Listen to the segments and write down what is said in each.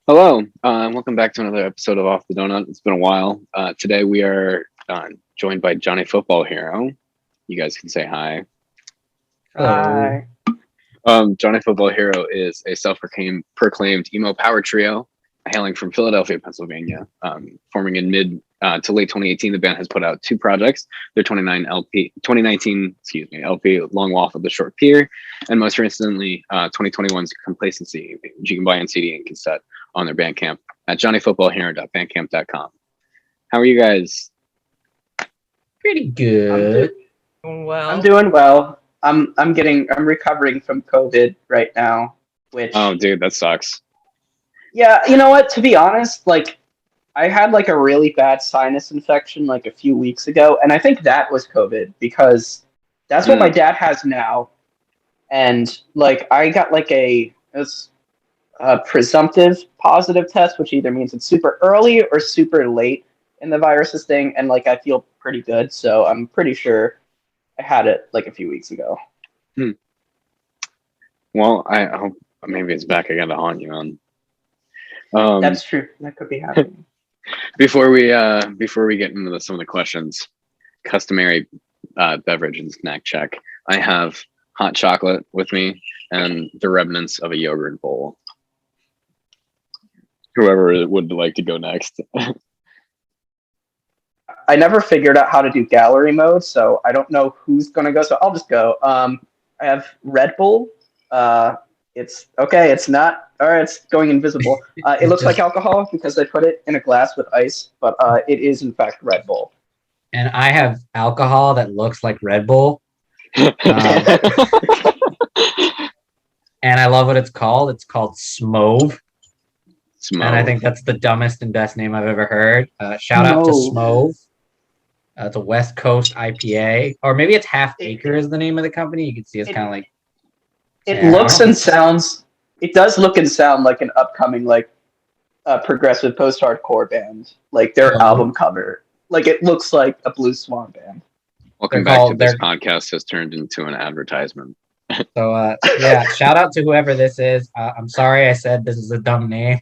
Hello, welcome back to another episode of Off the Donut. It's been a while. Today we are joined by Johnny Football Hero. You guys can say hi. Hello. Hi. Johnny Football Hero is a self-proclaimed Emo Power-Trio, hailing from Philadelphia, Pennsylvania. Forming in mid to late 2018, the band has put out two projects: their 2019 LP, Long Walk of the Short Pier, and most recently 2021's Complacency, which you can buy on CD and cassette on their Bandcamp at johnnyfootballhero.bandcamp.com. How are you guys? Pretty good. I'm doing well. I'm recovering from COVID right now, which Oh, dude, that sucks. yeah, you know what? To be honest, I had a really bad sinus infection a few weeks ago, and I think that was COVID because that's what my dad has now. And I got a presumptive positive test, which either means it's super early or super late in the virus's thing, and I feel pretty good, so I'm pretty sure I had it a few weeks ago. Well, I hope maybe it's back again to haunt you, man. That's true. That could be happening. Before we get into some of the questions, customary beverage and snack check. I have hot chocolate with me and the remnants of a yogurt bowl. Whoever would like to go next. I never figured out how to do gallery mode, so I don't know who's gonna go. So I'll just go. I have Red Bull. It's okay. It's not. All right. It's going invisible. It looks like alcohol because they put it in a glass with ice, but it is in fact Red Bull. And I have alcohol that looks like Red Bull. And I love what it's called. It's called Smove. And I think that's the dumbest and best name I've ever heard. Shout out to Smove. It's a West Coast IPA. Or maybe it's Half Acre is the name of the company. You can see it's kind of like... It looks and sounds... It does look and sound like an upcoming progressive post-hardcore band. Their album cover. It looks like a Blue Swan band. Welcome back to this podcast has turned into an advertisement. So, yeah, shout out to whoever this is. I'm sorry I said this is a dumb name.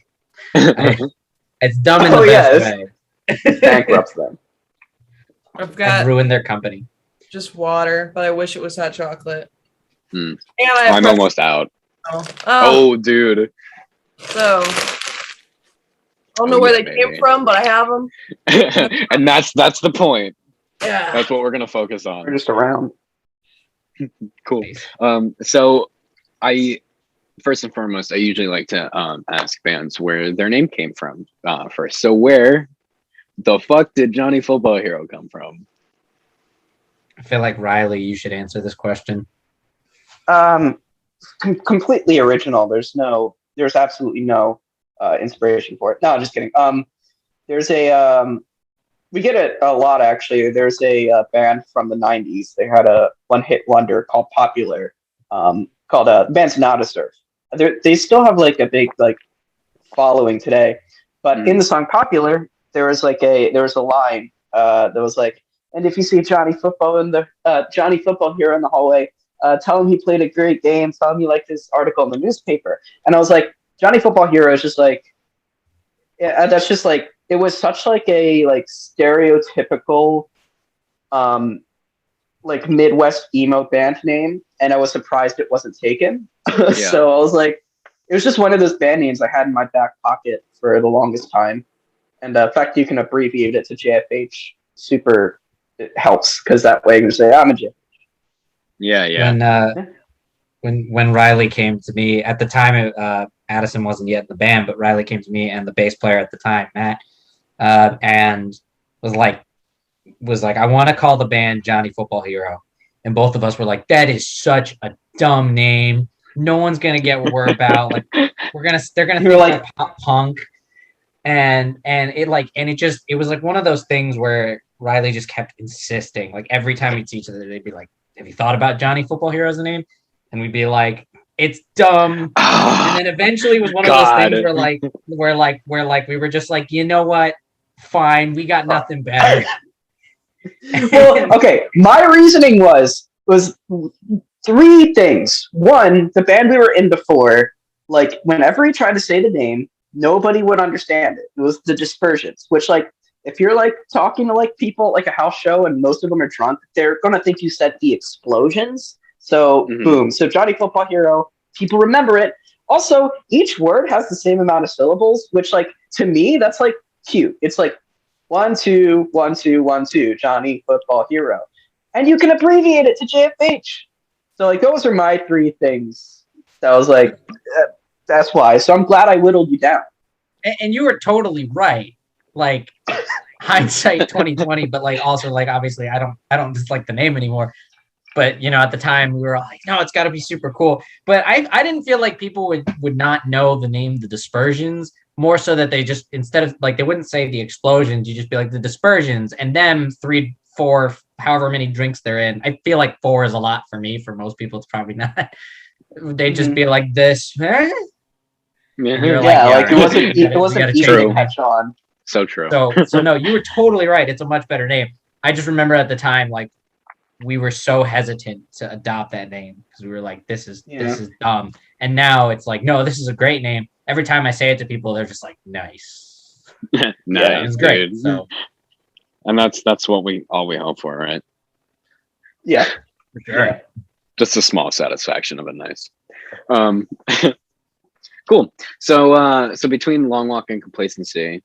It's dumb in the best way. It bankrupts them. I've ruined their company. Just water, but I wish it was hot chocolate. And I'm almost out. Oh, dude. So I don't know where they came from, but I have them. And that's the point. Yeah. That's what we're gonna focus on. We're just around. Cool. So I first and foremost, I usually like to ask bands where their name came from first. So where the fuck did Johnny Football Hero come from? I feel like Riley, you should answer this question. Completely original. There's absolutely no inspiration for it. No, I'm just kidding. There's we get it a lot actually. There's a band from the 90s. They had a one-hit wonder called Popular, called the band's Now to Surf. They still have a big following today, but in the song Popular, there was a line that was and if you see Johnny Football Hero in the hallway, tell him he played a great game. Tell him you like this article in the newspaper. And I was like, Johnny Football Hero is just yeah, that's just it was such a stereotypical Midwest emo band name, and I was surprised it wasn't taken. Yeah. So I was it was just one of those band names I had in my back pocket for the longest time. And the fact you can abbreviate it to JFH it helps because that way you can say I'm a JFH. Yeah. When Riley came to me at the time, Addison wasn't yet in the band, but Riley came to me and the bass player at the time, Matt, and was like, I want to call the band Johnny Football Hero, and both of us were like, that is such a dumb name. No one's gonna get what we're about. They're gonna think like pop punk, and it was one of those things where Riley just kept insisting. Every time we'd see each other, they'd be like, have you thought about Johnny Football Hero as a name? And we'd be like, it's dumb. And then eventually it was one of those things where we were just like, you know what? Fine, we got nothing better. Well, okay. My reasoning was three things. One, the band we were in before, whenever he tried to say the name, nobody would understand it. It was the dispersions, which like if you're like talking to like people like a house show and most of them are drunk, they're gonna think you said the explosions. So boom. So Johnny Football Hero, people remember it. Also, each word has the same amount of syllables, which like to me, that's like cute. It's like 1, 2, 1, 2, 1, 2, Johnny Football Hero. And you can abbreviate it to JFH. So like those are my 3 things. That was like that's why. So I'm glad I whittled you down. And you were totally right. Like hindsight 2020, but like also like obviously I don't just like the name anymore. But you know, at the time we were all like, no, it's got to be super cool. But I didn't feel like people would not know the name The Dispersions, more so that they just, instead of like, they wouldn't say the explosions, you just be like The Dispersions, and them 3, 4, however many drinks they're in. I feel like 4 is a lot for me. For most people, it's probably not. They'd just be like this. Huh? Like it wasn't easy to catch on. So true. So no, you were totally right. It's a much better name. I just remember at the time, like, we were so hesitant to adopt that name because we were like, this is dumb. And now it's like, no, this is a great name. Every time I say it to people, they're just like, nice. Nice, yeah, it's great. Dude. So, and that's what we hope for, right? Yeah, for sure. Yeah. Just a small satisfaction of it. Nice. Cool. So between Long Walk and Complacency,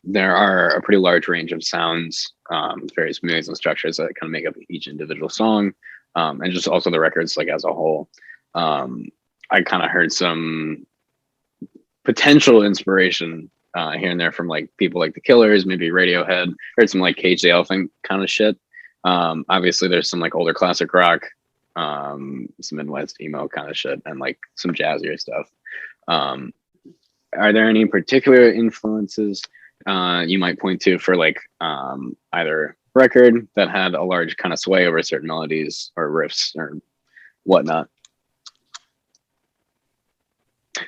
there are a pretty large range of sounds, various melodies and structures that kind of make up each individual song, and just also the records like as a whole. I kind of heard some potential inspiration here and there from like people like the Killers, maybe Radiohead. Heard some like Cage the Elephant kind of shit. Obviously, there's some like older classic rock, some Midwest emo kind of shit, and like some jazzier stuff. Are there any particular influences you might point to for like either record that had a large kind of sway over certain melodies or riffs or whatnot?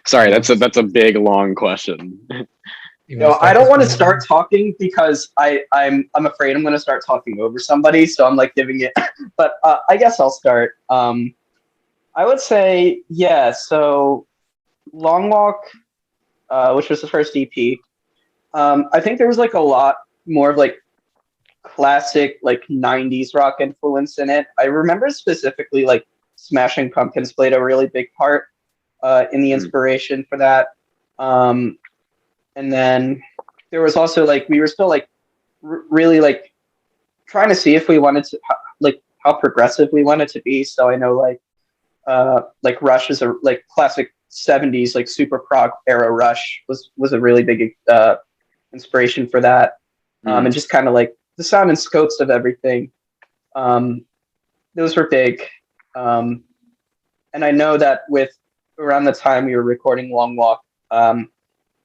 Sorry, that's a big long question. No, I don't want to start talking because I'm afraid I'm going to start talking over somebody, so I'm like giving it. But I guess I'll start. I would say so Long Walk, which was the first EP. I think there was like a lot more of like classic like 90s rock influence in it. I remember specifically like Smashing Pumpkins played a really big part in the inspiration for that. And then there was also like, we were still like really like trying to see if we wanted to, like how progressive we wanted to be. So I know like Rush is a like classic 70s, like super prog era Rush was a really big inspiration for that. And just kind of like the sound and scopes of everything. Those were big. And I know that with around the time we were recording Long Walk,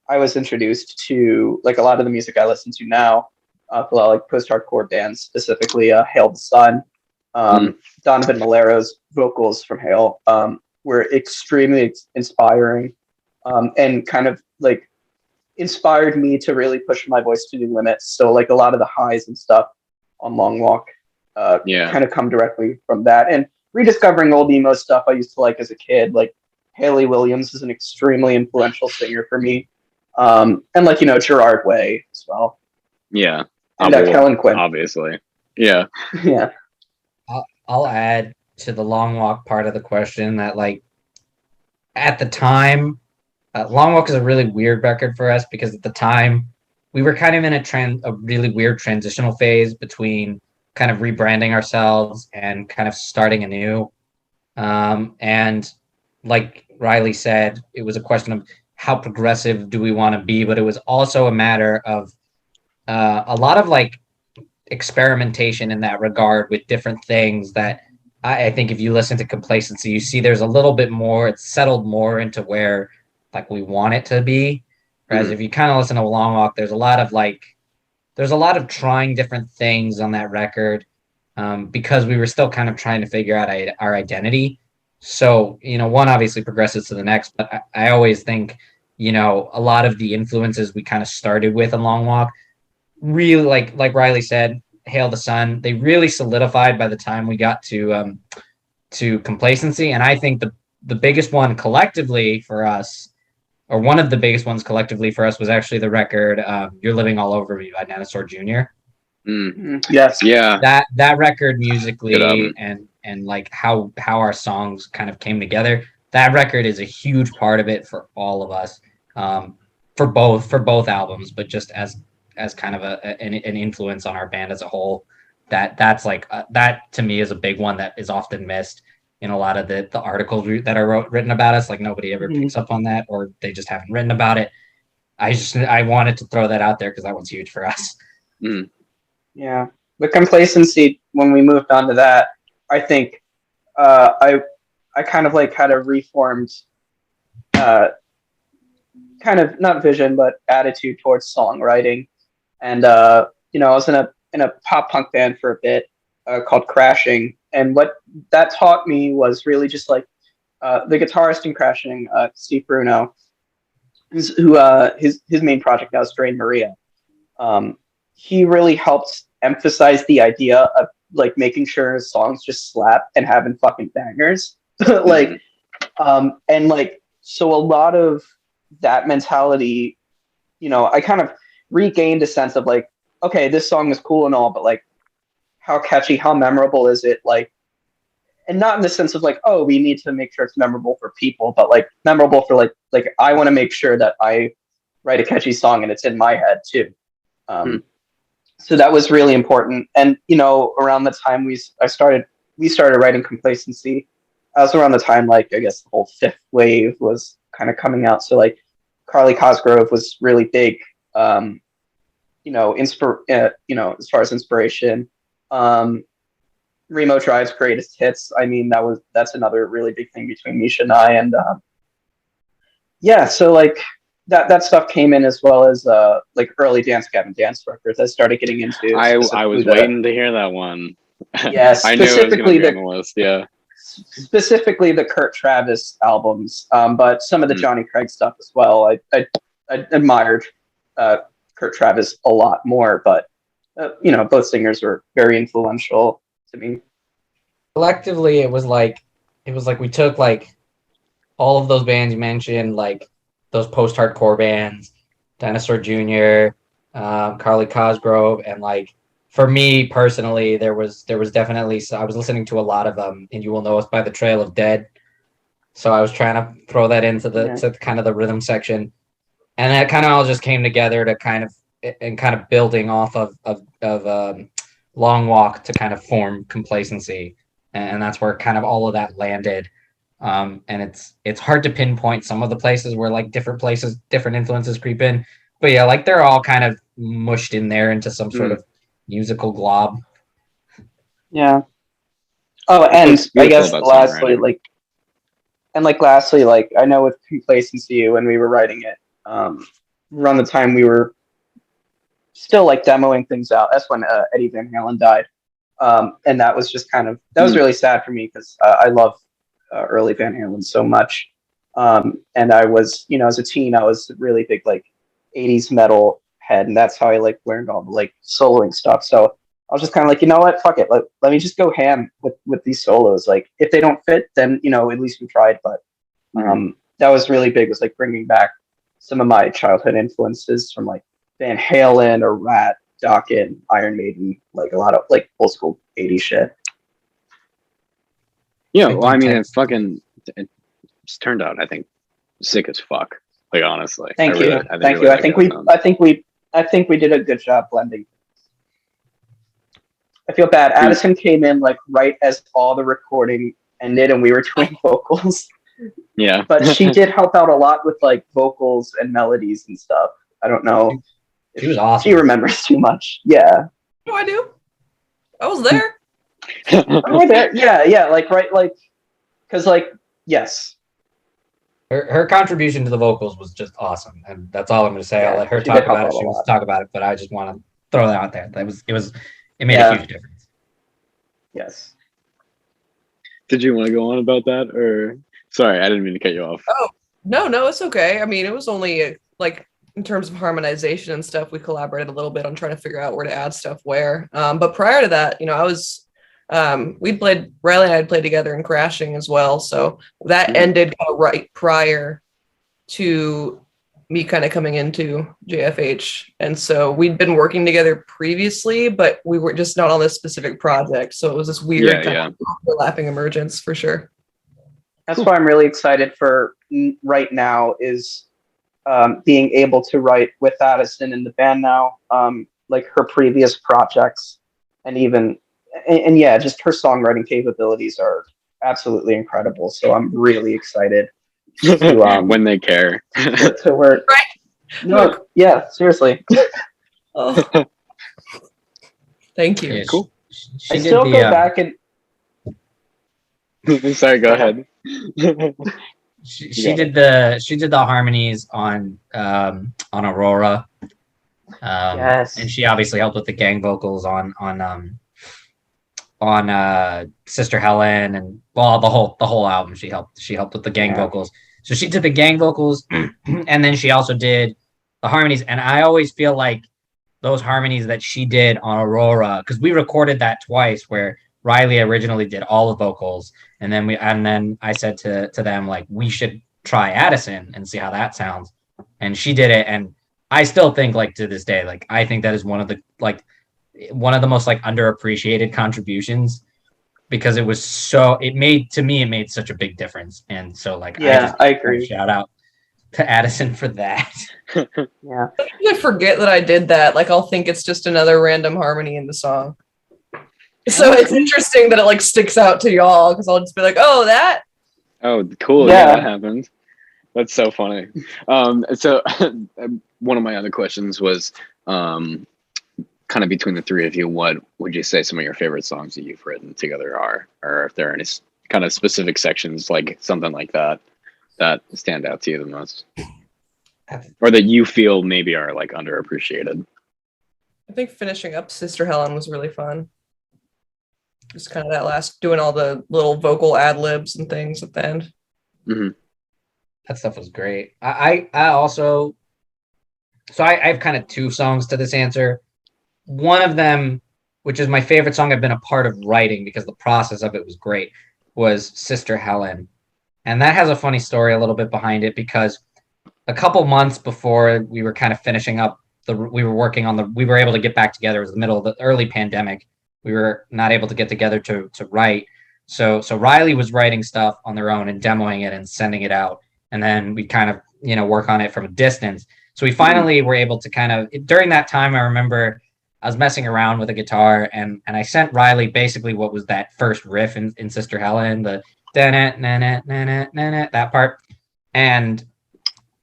I was introduced to like a lot of the music I listen to now, a lot of like post-hardcore bands, specifically Hail the Sun. Donovan Malero's vocals from Hail were extremely inspiring and kind of like inspired me to really push my voice to new limits. So like a lot of the highs and stuff on Long Walk kind of come directly from that. And rediscovering old emo stuff I used to like as a kid, like Haley Williams is an extremely influential singer for me. And like, you know, Gerard Way as well. Yeah. And Kellen Quinn. Obviously. Yeah. Yeah. I'll add to the Long Walk part of the question that like at the time, Long Walk is a really weird record for us because at the time we were kind of in a really weird transitional phase between kind of rebranding ourselves and kind of starting anew. And like Riley said, it was a question of how progressive do we want to be, but it was also a matter of a lot of like experimentation in that regard with different things that I think if you listen to Complacency, you see there's a little bit more, it's settled more into where like we want it to be. Whereas if you kind of listen to Long Walk, there's a lot of trying different things on that record because we were still kind of trying to figure out our identity. So, you know, one obviously progresses to the next, but I always think, you know, a lot of the influences we kind of started with in Long Walk really like Riley said, Hail the Sun, they really solidified by the time we got to Complacency. And I think the biggest one collectively for us or one of the biggest ones collectively for us was actually the record "You're Living All Over Me" by Dinosaur Jr. Yes. Yeah. That record Good musically album. and like how our songs kind of came together. That record is a huge part of it for all of us, for both albums, but just as kind of an influence on our band as a whole. That's like that to me is a big one that is often missed in a lot of the articles that are written about us. Like nobody ever picks up on that, or they just haven't written about it. I wanted to throw that out there because that one's huge for us. Yeah, the complacency when we moved on to that, I think I kind of like had a reformed kind of not vision but attitude towards songwriting, and I was in a pop punk band for a bit called Crashing, and what that taught me was really just like the guitarist in Crashing, Steve Bruno, his main project now is Drain Maria. He really helped emphasize the idea of like making sure his songs just slap and having fucking bangers. And like, so a lot of that mentality, I kind of regained a sense of like, okay, this song is cool and all, but like, how catchy, how memorable is it? Like, and not in the sense of like, oh, we need to make sure it's memorable for people, but like memorable for like I want to make sure that I write a catchy song and it's in my head too. So that was really important. And around the time we started writing Complacency, that was around the time like I guess the whole fifth wave was kind of coming out. So like Carly Cosgrove was really big, as far as inspiration. Remo Drive's Greatest Hits. I mean, that's another really big thing between Misha and I. And so like that stuff came in as well as like early Dance Gavin Dance records. I started getting into. I was waiting to hear that one. Yeah, I knew it was going to be on the list. Yeah. Specifically the Kurt Travis albums, but some of the Johnny Craig stuff as well. I admired Kurt Travis a lot more, but both singers were very influential to me. Collectively, it was like we took like all of those bands you mentioned, like those post-hardcore bands, Dinosaur Jr., Carly Cosgrove, and like for me personally, there was definitely, I was listening to a lot of And You Will Know Us by the Trail of Dead, so I was trying to throw that into to kind of the rhythm section, and that kind of all just came together to kind of building off of Long Walk to kind of form Complacency, and that's where kind of all of that landed. And it's hard to pinpoint some of the places where like different influences creep in, but yeah, like they're all kind of mushed in there into some sort of musical glob. Yeah. Oh, and I guess lastly, like I know with Complacency when we were writing it, around the time we were still like demoing things out. That's when Eddie Van Halen died, and that was just that was really sad for me because I love early Van Halen so much, and I was as a teen I was really big like 80s metal head, and that's how I like learned all the like soloing stuff. So I was just kind of like, what, fuck it, let me just go ham with these solos. Like if they don't fit, then at least we tried. But that was really big, was like bringing back some of my childhood influences from like Van Halen or Rat, Dokken, Iron Maiden, like a lot of like old school 80s shit. Yeah, well, I mean, it's turned out, I think, sick as fuck. Like honestly, thank you. I think we did a good job blending. I feel bad. Addison came in like right as all the recording ended, and we were doing vocals. Yeah, but she did help out a lot with like vocals and melodies and stuff. I don't know. She was awesome. She remembers too much. Yeah. No, I do. I was there. Oh, there. Yeah. Like right, like because like yes. Her contribution to the vocals was just awesome, and that's all I'm going to say. I'll let her talk about it. She wants to talk about it, but I just want to throw that out there. It made a huge difference. Yes. Did you want to go on about that, or sorry, I didn't mean to cut you off. Oh no, it's okay. I mean, it was only like in terms of harmonization and stuff, we collaborated a little bit on trying to figure out where to add stuff where. But prior to that, I was. Riley and I had played together in Crashing as well, so that ended right prior to me kind of coming into JFH. And so we'd been working together previously, but we were just not on this specific project. So it was this weird kind of overlapping emergence for sure. That's why I'm really excited for right now is being able to write with Addison in the band now, like her previous projects, and even and yeah, just her songwriting capabilities are absolutely incredible. So I'm really excited to, when they care. to work. Right. No, yeah, seriously. Oh. Thank you. Yeah, Cool. She I did still the, go back and Sorry, go ahead. she did the harmonies on Aurora. Yes. And she obviously helped with the gang vocals on Sister Helen, and well, the whole album. She helped with the gang vocals. So she did the gang vocals, and then she also did the harmonies. And I always feel like those harmonies that she did on Aurora, because we recorded that twice, where Riley originally did all the vocals, and then I said to them, like, we should try Addison and see how that sounds. And she did it, and I still think, like, to this day, like, I think that is one of the most like underappreciated contributions, because it made such a big difference. And so, like, I agree. Shout out to Addison for that. Yeah. I forget that I did that. Like, I'll think it's just another random harmony in the song. So it's interesting that it like sticks out to y'all, because I'll just be like, oh, that. Oh, cool. Yeah, that happened. That's so funny. So one of my other questions was kind of between the three of you, what would you say some of your favorite songs that you've written together are, or if there are any kind of specific sections, like something like that stand out to you the most, or that you feel maybe are like underappreciated? I think finishing up Sister Helen was really fun. Just kind of that last, doing all the little vocal ad libs and things at the end. Mm-hmm. That stuff was great. I also, so I have kind of two songs to this answer. One of them, which is my favorite song I've been a part of writing because the process of it was great, was Sister Helen. And that has a funny story a little bit behind it, because a couple months before we were kind of finishing up, we were able to get back together. It was the middle of the early pandemic. We were not able to get together to write. So Riley was writing stuff on their own and demoing it and sending it out. And then we kind of, work on it from a distance. So we finally were able to kind of, during that time, I remember I was messing around with a guitar, and I sent Riley basically what was that first riff in Sister Helen, the that part. And a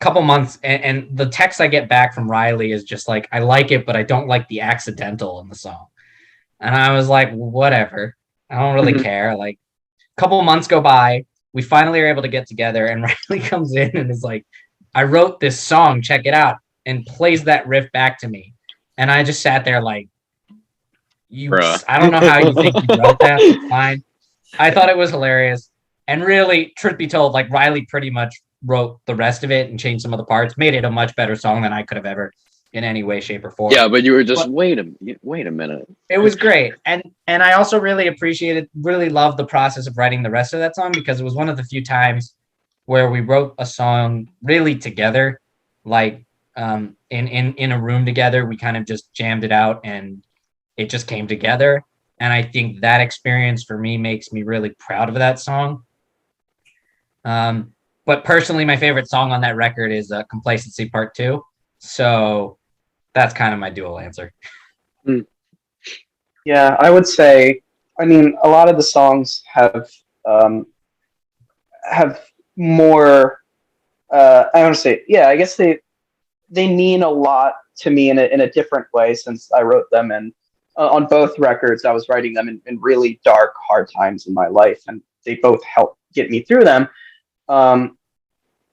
couple months, and the text I get back from Riley is just like, I like it, but I don't like the accidental in the song. And I was like, whatever. I don't really care. Like, a couple months go by. We finally are able to get together, and Riley comes in and is like, I wrote this song, check it out, and plays that riff back to me. And I just sat there like, I don't know how you think you wrote that. It's fine. I thought it was hilarious. And really, truth be told, like, Riley pretty much wrote the rest of it and changed some of the parts, made it a much better song than I could have ever in any way, shape, or form. Yeah, but you were just, wait a minute. It was great. And I also really loved the process of writing the rest of that song, because it was one of the few times where we wrote a song really together, like in a room together. We kind of just jammed it out and it just came together. And I think that experience for me makes me really proud of that song. But personally, my favorite song on that record is Complacency Part 2. So that's kind of my dual answer. Yeah, I would say, I mean, a lot of the songs have more, I don't say, yeah, I guess they mean a lot to me in a different way, since I wrote them, and on both records, I was writing them in really dark, hard times in my life, and they both helped get me through them.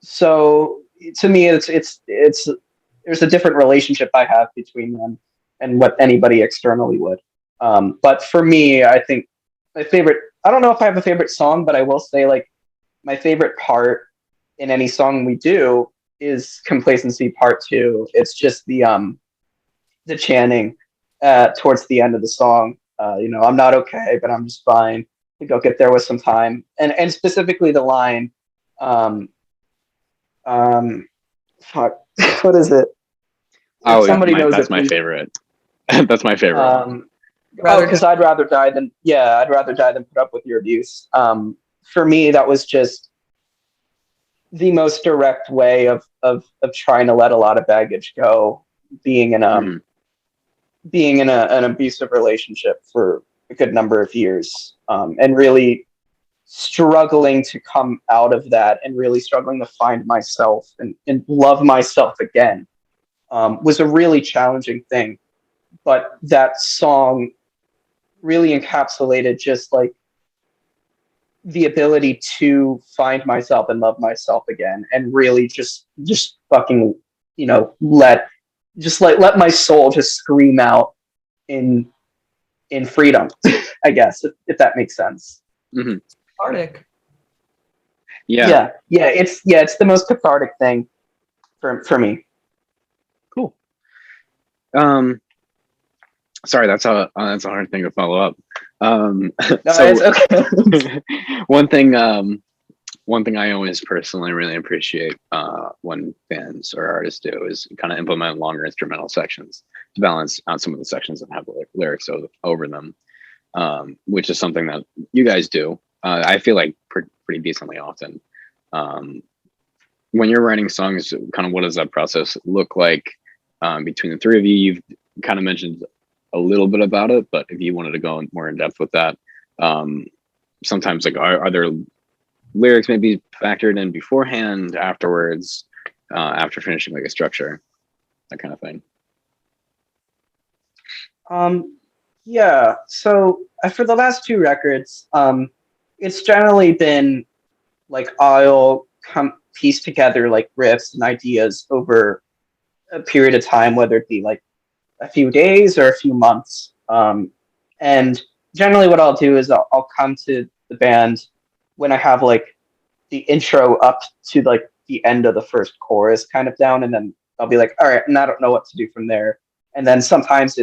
So to me, it's there's a different relationship I have between them and what anybody externally would. But for me, I think my favorite, I don't know if I have a favorite song, but I will say, like, my favorite part in any song we do is Complacency Part 2. It's just the the chanting towards the end of the song. I'm not okay, but I'm just fine. I think I'll get there with some time. And specifically the line, Fuck. What is it? Oh, If somebody knows that's it, my please. favorite. That's my favorite. Because I'd rather die than put up with your abuse. For me, that was just the most direct way of trying to let a lot of baggage go. Being in an abusive relationship for a good number of years, and really struggling to come out of that, and really struggling to find myself and love myself again, was a really challenging thing. But that song really encapsulated just like the ability to find myself and love myself again, and really just fucking, let my soul just scream out in freedom. I guess, if that makes sense. Mm-hmm. Cathartic. Yeah. It's the most cathartic thing for me. Cool. Sorry, that's a hard thing to follow up. No, it's okay. one thing I always personally really appreciate when bands or artists do is kind of implement longer instrumental sections to balance out some of the sections that have lyrics over them, which is something that you guys do. I feel like pretty decently often. When you're writing songs, kind of what does that process look like between the three of you? You've kind of mentioned a little bit about it, but if you wanted to go more in depth with that, sometimes like are there lyrics maybe factored in beforehand, afterwards, after finishing like a structure, that kind of thing? Yeah. So for the last two records, it's generally been like I'll piece together like riffs and ideas over a period of time, whether it be like a few days or a few months. And generally what I'll do is I'll come to the band when I have like the intro up to like the end of the first chorus kind of down, and then I'll be like, all right, and I don't know what to do from there. And then sometimes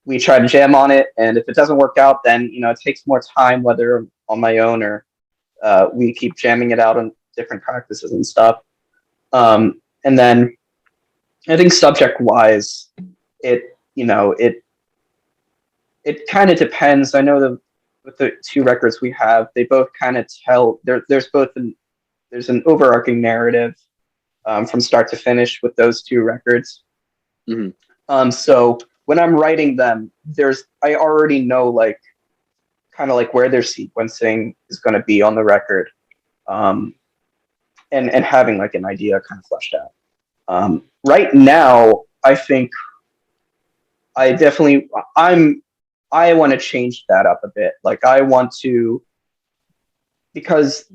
we try to jam on it, and if it doesn't work out, then it takes more time, whether on my own or we keep jamming it out on different practices and stuff. And then I think subject wise, it kind of depends. I know with the two records we have, they both kind of tell there's an overarching narrative from start to finish with those two records. Mm-hmm. So when I'm writing them, I already know like kind of like where their sequencing is going to be on the record, and having like an idea kind of fleshed out. Right now, I think I want to change that up a bit. Like I want to, because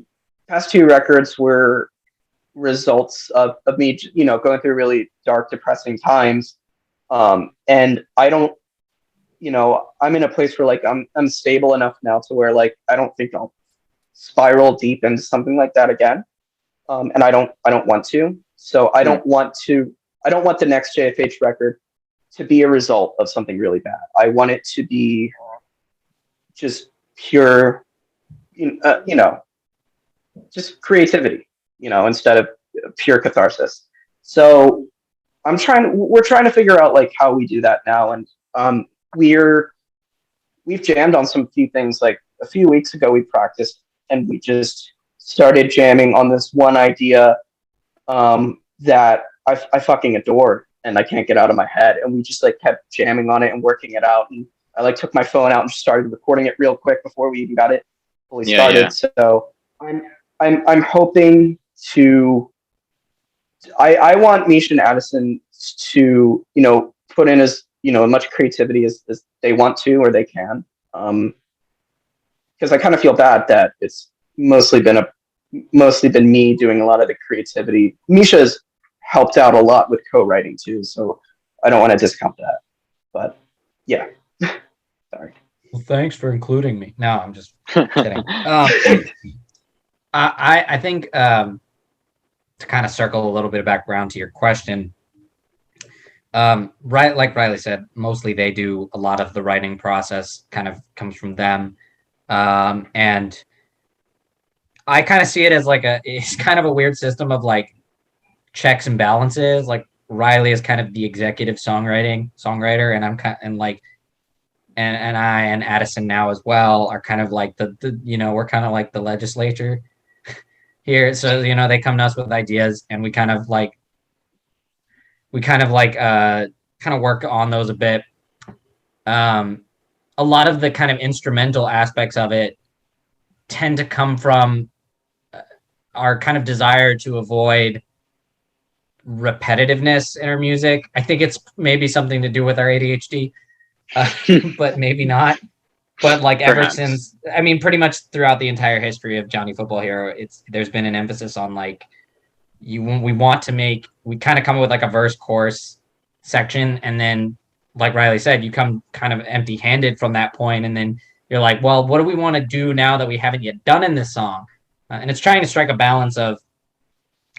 past two records were results of me, going through really dark, depressing times. And I don't, I'm in a place where like I'm stable enough now to where like I don't think I'll spiral deep into something like that again. And I don't want to. So I don't want the next JFH record to be a result of something really bad. I want it to be just pure, just creativity, instead of pure catharsis. So we're trying to figure out like how we do that now. And we've jammed on some few things. Like a few weeks ago, we practiced and we just started jamming on this one idea that I fucking adore and I can't get out of my head. And we just like kept jamming on it and working it out. And I like took my phone out and just started recording it real quick before we even got it fully started. Yeah. So I'm hoping to. I want Misha and Addison to put in as much creativity as they want to or they can. Because I kind of feel bad that it's mostly been me doing a lot of the creativity. Misha's helped out a lot with co-writing too, so I don't want to discount that. But yeah, sorry. Well, thanks for including me. No, I'm just kidding. I think to kind of circle a little bit back around to your question, right, like Riley said, mostly they do a lot of the writing process kind of comes from them. And I kind of see it as like it's kind of a weird system of like checks and balances. Like Riley is kind of the executive songwriter, and I'm kind and like and I and Addison now as well are kind of like the we're kind of like the legislature here. So they come to us with ideas, and we kind of work on those a bit. A lot of the kind of instrumental aspects of it tend to come from our kind of desire to avoid repetitiveness in our music. I think it's maybe something to do with our ADHD, but maybe not. But like ever since, I mean, pretty much throughout the entire history of Johnny Football Hero, there's been an emphasis on like we kind of come up with like a verse chorus section, and then like Riley said, you come kind of empty-handed from that point, and then you're like, well, what do we want to do now that we haven't yet done in this song? And it's trying to strike a balance of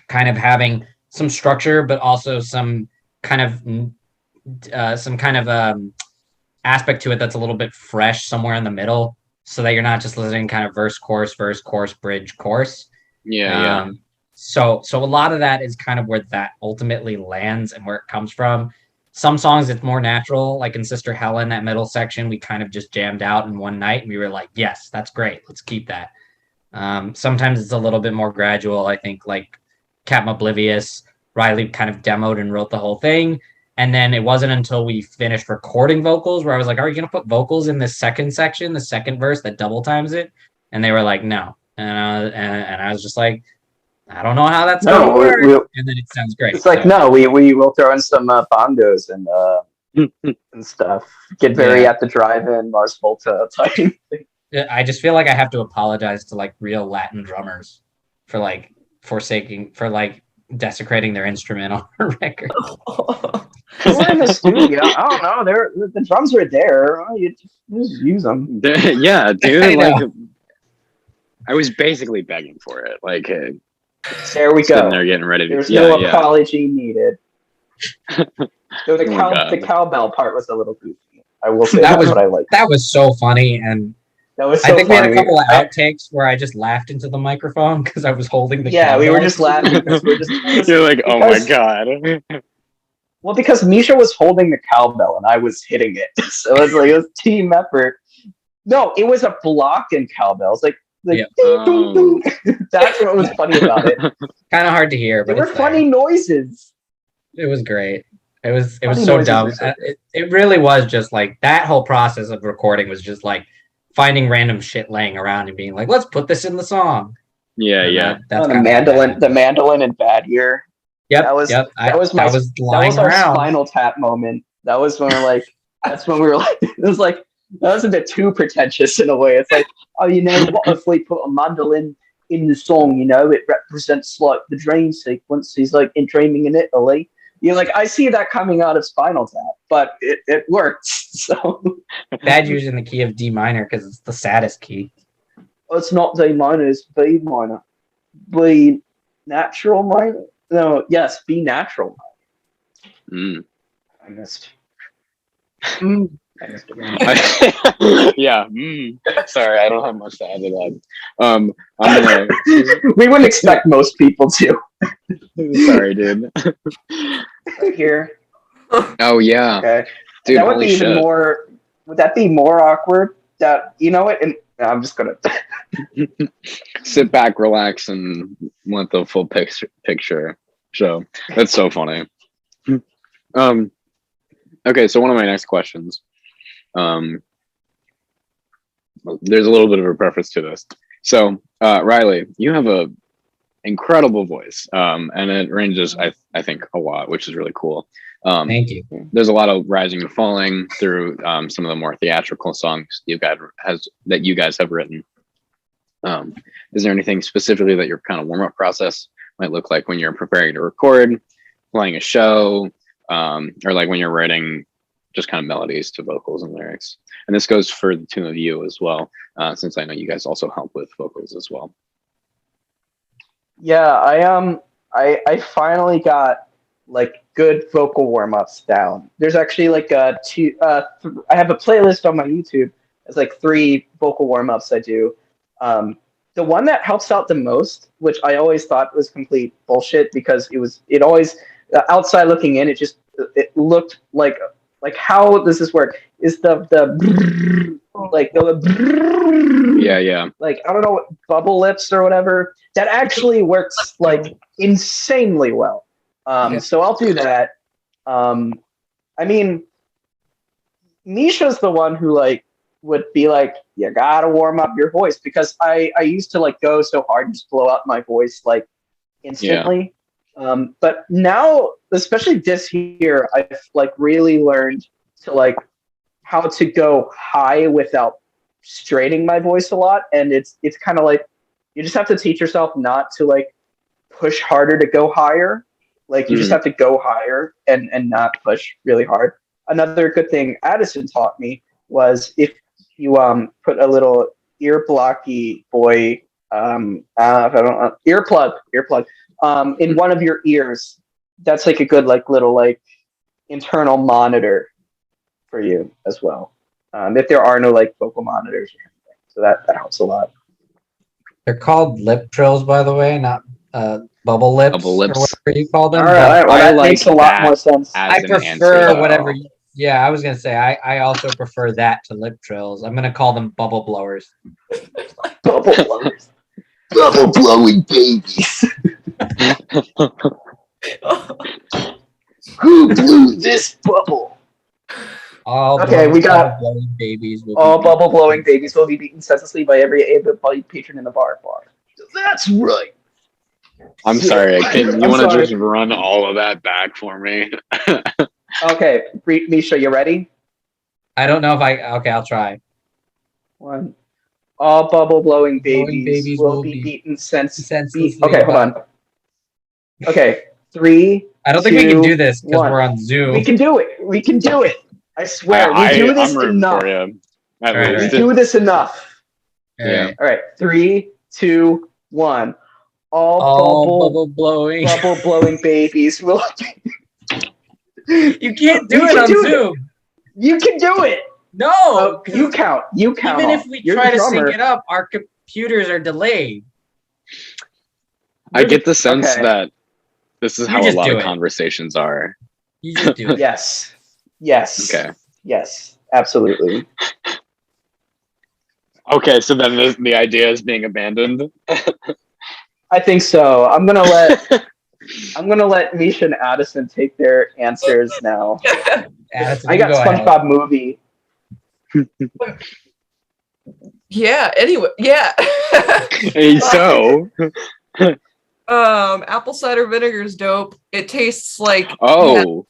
kind of having some structure, but also some kind of aspect to it that's a little bit fresh somewhere in the middle, so that you're not just listening kind of verse, chorus, bridge, chorus. Yeah. So a lot of that is kind of where that ultimately lands and where it comes from. Some songs it's more natural, like in Sister Helen, that middle section, we kind of just jammed out in one night and we were like, yes, that's great. Let's keep that. Sometimes it's a little bit more gradual. I think like Captain Oblivious, Riley kind of demoed and wrote the whole thing. And then it wasn't until we finished recording vocals where I was like, are you going to put vocals in this second section, the second verse that double times it? And they were like, no. And I was just like, I don't know how that's going to work. And then it sounds great. It's like, no, we will throw in some bongos and stuff. Get very at the drive-in Mars Volta type thing. I just feel like I have to apologize to like real Latin drummers for like desecrating their instrument on a record. We're in the studio. I don't know. The drums are there. You just use them. Yeah, dude. I was basically begging for it. Like, there we go. They're getting ready. There's no apology needed. Though the cowbell part was a little goofy. I will say that's what I like. That was so funny, and that was so I think funny. We had a couple of outtakes where I just laughed into the microphone because I was holding the cowbell. We were just laughing because we're just. You're like, oh my god. Well, because Misha was holding the cowbell and I was hitting it, so it was a team effort. No, it was a block in cowbells, like. Ding, ding, ding. That's what was funny about it. Kind of hard to hear, but they were funny noises. It was great. It was so dumb. It really was just like that whole process of recording was just like finding random shit laying around and being like, let's put this in the song. Yeah. That's the mandolin in Bad Year. Yep. That was our Spinal Tap moment. That was when we were like, it was like. That was a bit too pretentious in a way. It's like, what if we put a mandolin in the song? It represents like the dream sequence. He's like dreaming in Italy. I see that coming out of Spinal Tap, but it works. So Bad Year's in the key of D minor because it's the saddest key. It's not D minor, it's B minor. B natural minor? No, yes, B natural minor. I missed. Yeah. Sorry, I don't have much to add to that. I'm gonna. We wouldn't expect most people to. Sorry, dude. Here. Oh yeah. Okay. Dude, that would be even more. Would that be more awkward? That And I'm just gonna sit back, relax, and want the full picture. So that's so funny. Okay, so one of my next questions. There's a little bit of a preface to this. So, Riley, you have a incredible voice, and it ranges, I think, a lot, which is really cool. Thank you. There's a lot of rising and falling through some of the more theatrical songs you guys have written. Is there anything specifically that your kind of warm-up process might look like when you're preparing to record, playing a show, or like when you're writing just kind of melodies to vocals and lyrics? And this goes for the two of you as well, since I know you guys also help with vocals as well. Yeah, I finally got like good vocal warm-ups down. There's actually like I have a playlist on my YouTube. It's like 3 vocal warm-ups I do. the one that helps out the most, which I always thought was complete bullshit because it always outside looking in, it looked like how does this work? Is the like the Yeah. like I don't know, bubble lips or whatever, that actually works like insanely well. So I'll do that. I mean, Misha's the one who like would be like, you gotta warm up your voice, because I used to like go so hard and just blow out my voice like instantly. But now, especially this year, I've like really learned to like how to go high without straining my voice a lot. And it's kind of like you just have to teach yourself not to like push harder to go higher. Like you just have to go higher and not push really hard. Another good thing Addison taught me was if you put a little ear blocky boy earplug in one of your ears, that's like a good like little like internal monitor for you as well. If there are no like vocal monitors or anything, so that helps a lot. They're called lip trills, by the way, not bubble lips, Bubble lips. or whatever you call them. All right, well, that like makes a lot that more sense. I prefer whatever. Yeah, I was gonna say I also prefer that to lip trills. I'm gonna call them bubble blowers. Bubble blowers. Bubble blowing babies. Who blew this bubble? We got blowing babies. All bubble blowing babies will be beaten senselessly by every able-bodied patron in the bar. That's right. I'm sorry. You want to just run all of that back for me? Okay, Misha, you ready? I don't know if okay, I'll try. One. All bubble blowing babies will be beaten senselessly. Okay, hold on. Okay, 3. I don't think we can do this because we're on Zoom. We can do it. I swear. We do this enough. We do this enough. Yeah. All right. 3, 2, 1. All bubble blowing babies will. You can't do it on Zoom. You can do it. No, you count. Even if we try to sync it up, our computers are delayed. I get the sense that this is how a lot of it. Conversations are. You just do it. Yes. Okay. Yes. Absolutely. Okay, so then the idea is being abandoned. I think so. I'm gonna let Misha and Addison take their answers now. Addison, I got SpongeBob movie. Yeah. Anyway. Yeah. So. Apple cider vinegar is dope. It tastes like. Oh.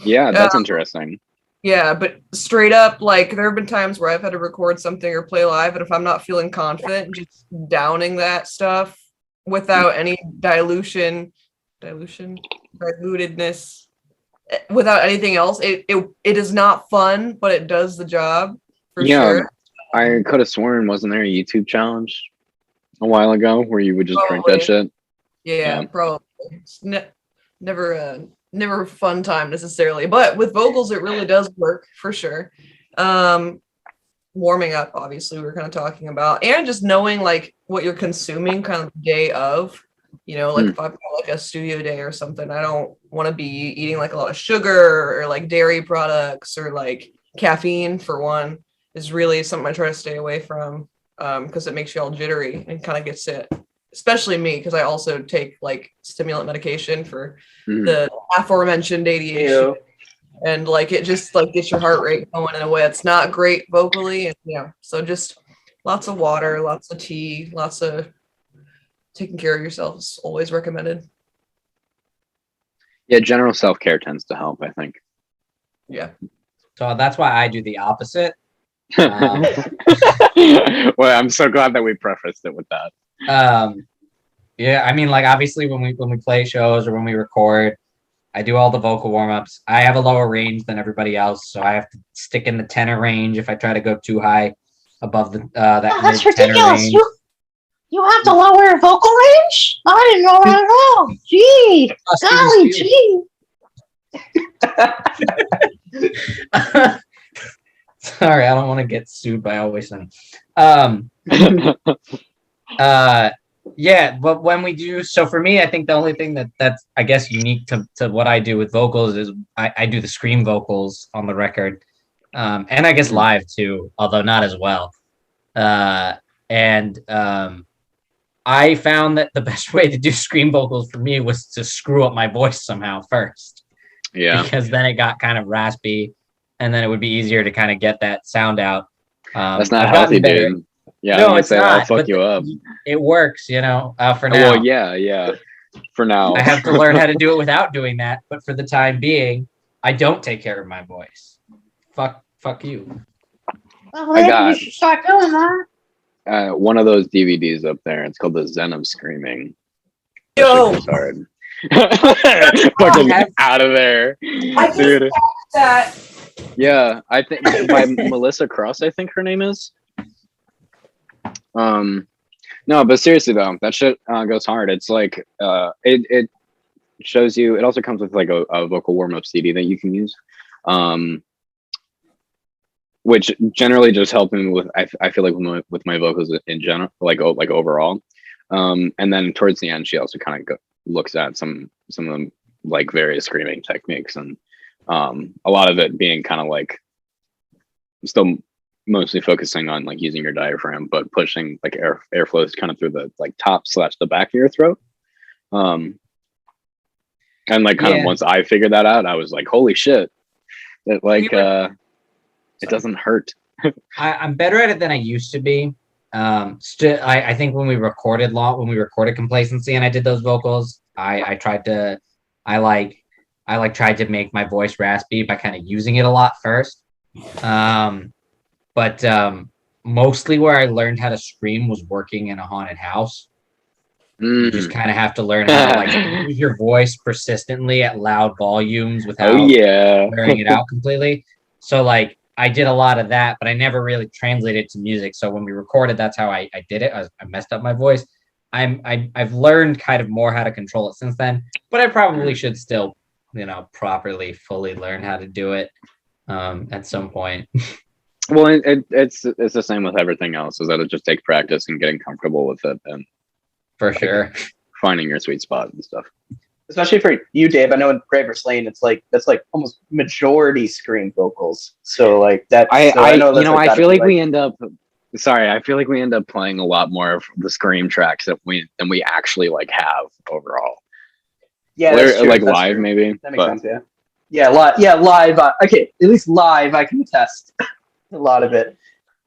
Yeah, that's interesting. Yeah, but straight up, like there have been times where I've had to record something or play live, and if I'm not feeling confident, just downing that stuff without any dilutedness, without anything else, it is not fun, but it does the job for sure. I could have sworn, wasn't there a YouTube challenge a while ago where you would just drink that shit? Yeah, probably. It's never a fun time necessarily, but with vocals it really does work for sure. Warming up, obviously, we were kind of talking about, and just knowing like what you're consuming kind of the day of, like if I've got like a studio day or something, I don't want to be eating like a lot of sugar or like dairy products or like caffeine, for one, is really something I try to stay away from, because it makes you all jittery and kind of gets it. Especially me, because I also take like stimulant medication for the aforementioned ADHD. Ew. And like it just like gets your heart rate going in a way that's not great vocally. And so just lots of water, lots of tea, lots of taking care of yourself is always recommended. Yeah, general self-care tends to help, I think. Yeah. So that's why I do the opposite. Well, I'm so glad that we prefaced it with that. Yeah, I mean, like obviously when we play shows or when we record, I do all the vocal warm-ups. I have a lower range than everybody else, so I have to stick in the tenor range if I try to go too high above the that's ridiculous. Range. You have the lower vocal range? I didn't know that at all. Gee, golly, gee. Sorry, I don't want to get sued by Always Sunny. Yeah, but when we do, so for me, I think the only thing that's I guess unique to what I do with vocals is I do the scream vocals on the record, and I guess live too, although not as well. And I found that the best way to do scream vocals for me was to screw up my voice somehow first. Yeah. Because then it got kind of raspy, and then it would be easier to kind of get that sound out. That's not I've healthy, gotten better. dude. Yeah, No, I it's say that'll not. fuck But you up. it works, for now. Well, yeah. For now, I have to learn how to do it without doing that. But for the time being, I don't take care of my voice. Fuck you. Well, I maybe got- you should start doing that. one of those DVDs up there. It's called The Zen of Screaming. That Yo. shit goes hard. Fucking out of there, I just dude. that. Yeah, I think by Melissa Cross, I think her name is. No, but seriously though, that shit goes hard. It's like it shows you. It also comes with like a vocal warm up CD that you can use, which generally just helps me with. I feel like with my vocals in general, like overall. And then towards the end, she also kind of looks at some of them like various screaming techniques, and a lot of it being kind of like still mostly focusing on like using your diaphragm, but pushing like airflows kind of through the like top / the back of your throat. And like kind of once I figured that out, I was like, holy shit, it like it doesn't hurt. I'm better at it than I used to be. Still, I think when we recorded Complacency and I did those vocals, I tried to make my voice raspy by kind of using it a lot first. But mostly where I learned how to scream was working in a haunted house. You just kind of have to learn how to like use your voice persistently at loud volumes without wearing it out completely. So like I did a lot of that, but I never really translated it to music. So when we recorded, that's how I did it. I messed up my voice. I've learned kind of more how to control it since then, but I probably should still, properly, fully learn how to do it at some point. Well, it's the same with everything else, is that it just takes practice and getting comfortable with it, and for sure finding your sweet spot and stuff. Especially for you, Dave. I know in Graver's Lane, that's like almost majority scream vocals. So like that. I feel like we end up. Sorry, I feel like we end up playing a lot more of the scream tracks than we actually like have overall. Yeah, that's true. Like that's live true. maybe. That makes sense. Yeah. Yeah, live. Okay, at least live, I can attest a lot of it.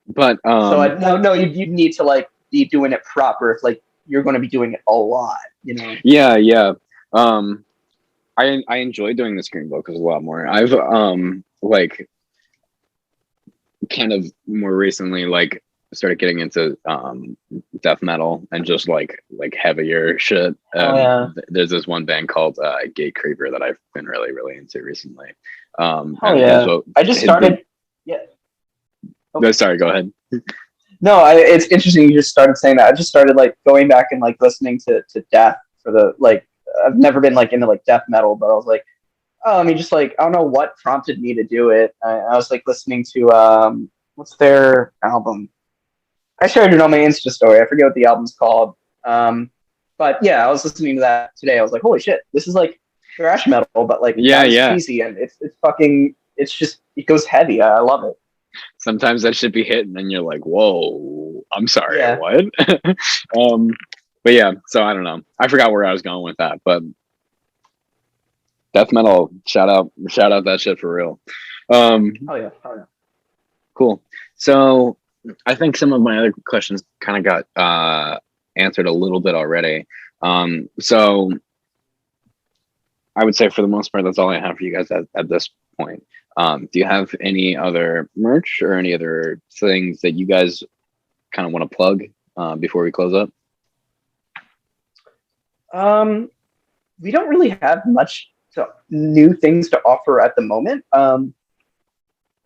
But so you need to like be doing it proper if like you're going to be doing it a lot, Yeah. I enjoy doing the scream vocals a lot more. I've like kind of more recently like started getting into death metal and just like heavier shit. There's this one band called Gate Creeper that I've been really into recently. I just started. No, sorry, go ahead. No, it's interesting you just started saying that. I just started like going back and like listening to death for the like. I've never been like into like death metal, but I was like, oh, I mean, just like I don't know what prompted me to do it. I was like listening to what's their album? I shared it on my Insta story. I forget what the album's called. But yeah, I was listening to that today. I was like, holy shit, this is like thrash metal, but like cheesy, and it's fucking. It's just it goes heavy. I love it. Sometimes that should be hitting and you're like, whoa, I'm sorry, what? But yeah, so I don't know. I forgot where I was going with that, but death metal, shout out that shit for real. Oh yeah. Cool. So I think some of my other questions kind of got answered a little bit already. So I would say for the most part, that's all I have for you guys at this point. Do you have any other merch or any other things that you guys kind of want to plug before we close up? We don't really have much new things to offer at the moment. I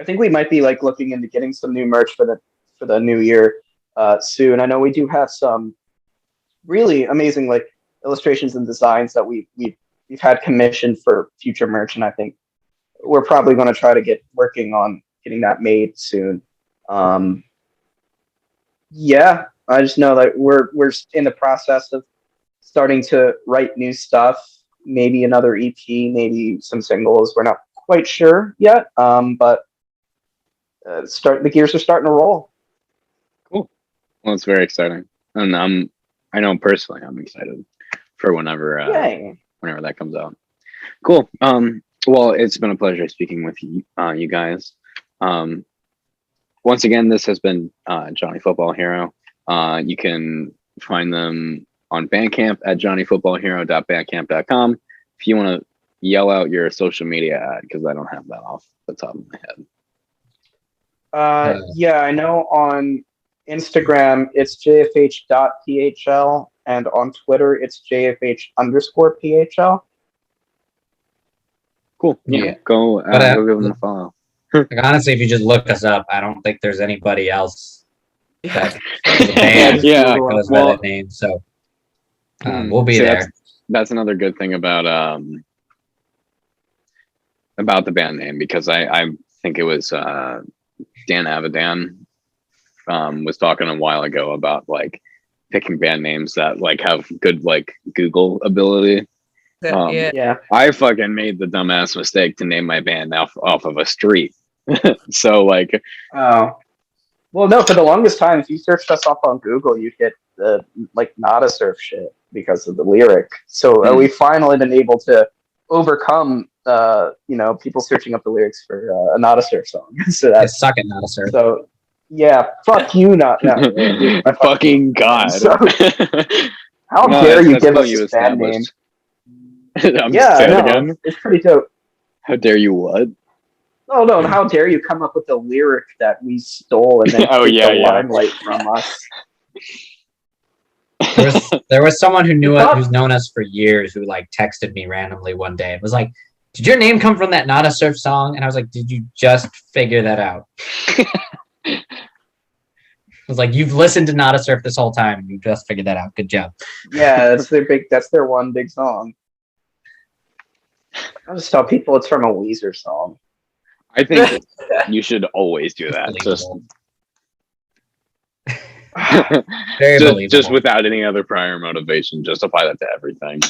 think we might be like looking into getting some new merch for the new year soon. I know we do have some really amazing like illustrations and designs that we've had commissioned for future merch, and I think we're probably going to try to get working on getting that made soon. I just know that we're in the process of starting to write new stuff. Maybe another EP, maybe some singles. We're not quite sure yet, but the gears are starting to roll. Cool. Well, it's very exciting, and I know personally I'm excited for whenever that comes out. Cool. Well, it's been a pleasure speaking with you, you guys. Once again, this has been Johnny Football Hero. You can find them on Bandcamp at johnnyfootballhero.bandcamp.com. If you want to yell out your social media ad, because I don't have that off the top of my head. Yeah, I know on Instagram it's jfh.phl, and on Twitter it's jfh_phl. Cool. Yeah. Go give them a follow. Like, honestly, if you just look us up, I don't think there's anybody else that is a band Yeah. that goes by that name. So we'll be there. That's another good thing about the band name, because I think it was Dan Avidan was talking a while ago about like picking band names that like have good like Google ability. Yeah. I fucking made the dumbass mistake to name my band off of a street. So like, oh, well, no, for the longest time, if you searched us up on Google, you'd get the like Nada Surf shit because of the lyric. So we finally been able to overcome people searching up the lyrics for a Nada Surf song. So that's suck it, Nada Surf. So yeah, fuck you, not fucking God. So, how dare you give us this band name? Say it again. It's pretty dope. How dare you what? Oh no! How dare you come up with a lyric that we stole and then take the limelight from us? There was someone who knew us, who's known us for years, who like texted me randomly one day and was like, "Did your name come from that Nada Surf song?" And I was like, "Did you just figure that out?" I was like, "You've listened to Nada Surf this whole time, and you just figured that out. Good job." Yeah, that's their one big song. I'll just tell people it's from a Weezer song. I think you should always do that. Just without any other prior motivation. Just apply that to everything.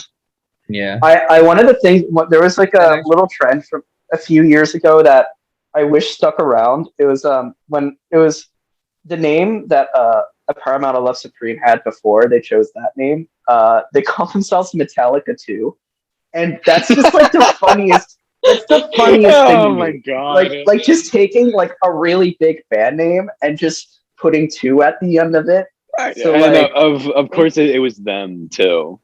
Yeah. I wanted to think, there was like a little trend from a few years ago that I wish stuck around. It was when it was the name that a Paramount Love Supreme had before they chose that name. They called themselves Metallica 2. And that's just like the funniest. It's the funniest thing. Oh my God! Like just taking like a really big band name and just putting 2 at the end of it. So like, of course it was them too.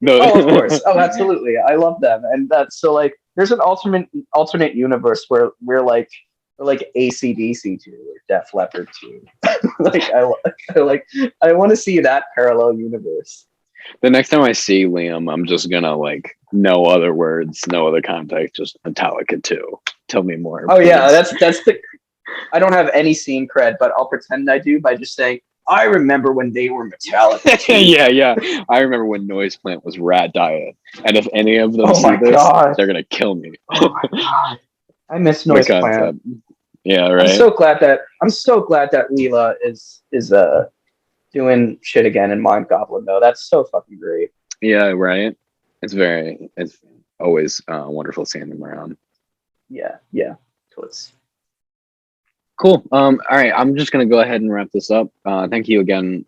No. Oh, of course. Oh, absolutely. I love them, and that's so like. There's an alternate universe where we're like AC/DC 2 or Def Leppard 2. I want to see that parallel universe. The next time I see Liam, I'm just gonna like no other words, no other context, just Metallica 2. Tell me more. Oh please. Yeah, that's the. I don't have any scene cred, but I'll pretend I do by just saying I remember when they were Metallica 2. yeah. I remember when Noise Plant was Rat Diet, and if any of them see this, they're gonna kill me. Oh my God, I miss Noise Plant. Yeah, right. I'm so glad that Leela is doing shit again in Mind Goblin though. That's so fucking great. Yeah, right. It's always wonderful seeing them around. Yeah. Totes. Cool. All right, I'm just gonna go ahead and wrap this up. Thank you again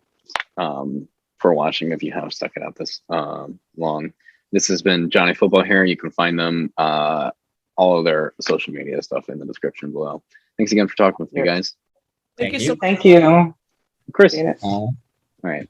for watching. If you have stuck it out this long, this has been Johnny Football Hero. You can find them all of their social media stuff in the description below. Thanks again for talking with me, guys. Thank you so much. Thank you, Chris. Yeah. All right.